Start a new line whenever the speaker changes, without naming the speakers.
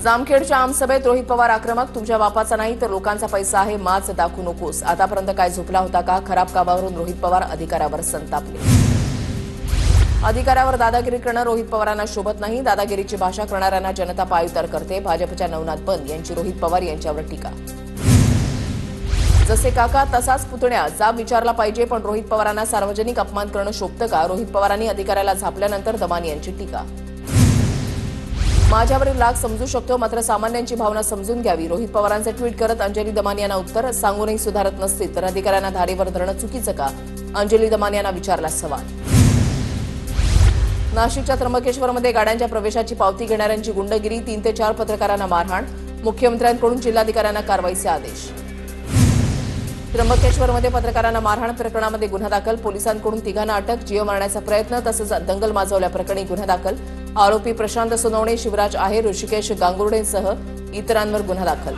जामखेडच्या आमसभेत रोहित पवार आक्रमक. तुमच्या बापाचा नाही तर लोकांचा पैसा आहे, माच दाखवू नकोस. आतापर्यंत काय झोपला होता का? खराब कामावरून रोहित पवार अधिकाऱ्यावर संतापले. अधिकाऱ्यावर दादागिरी करणं रोहित पवारांना शोभत नाही. दादागिरीची भाषा करणाऱ्यांना जनता पायउतार करते. भाजपच्या नवनाथ बन यांची रोहित पवार यांच्यावर टीका. जसे काका तसाच पुतण्या, जाब विचारला पाहिजे, पण रोहित पवारांना सार्वजनिक अपमान करणं शोभतं का? रोहित पवारांनी अधिकाऱ्याला झापल्यानंतर दमानी यांची टीका. माझ्यावरील राग समजू शकतो, मात्र सामान्यांची भावना समजून घ्यावी. रोहित पवारांचे ट्विट करत अंजली दमानी यांना उत्तर. सांगूनही सुधारत नसतील तर अधिकाऱ्यांना धारेवर धरणं चुकीचं का? अंजली दमानी यांना विचारला सवाल. नाशिकच्या त्र्यंबकेश्वरमध्ये गाड्यांच्या प्रवेशाची पावती घेणाऱ्यांची गुंडगिरी. 3 ते 4 पत्रकारांना मारहाण. मुख्यमंत्र्यांकडून जिल्हाधिकाऱ्यांना कारवाईचे आदेश. त्र्यंबकेश्वरमध्ये पत्रकारांना मारहाण प्रकरणामध्ये गुन्हा दाखल. पोलिसांकडून 3घांना अटक. जीव मारण्याचा प्रयत्न तसंच दंगल माजवल्याप्रकरणी गुन्हा दाखल. आरोपी प्रशांत सोनवणे, शिवराज आहेर, ऋषिकेश गांगुर्डेसह इतरांवर गुन्हा दाखल.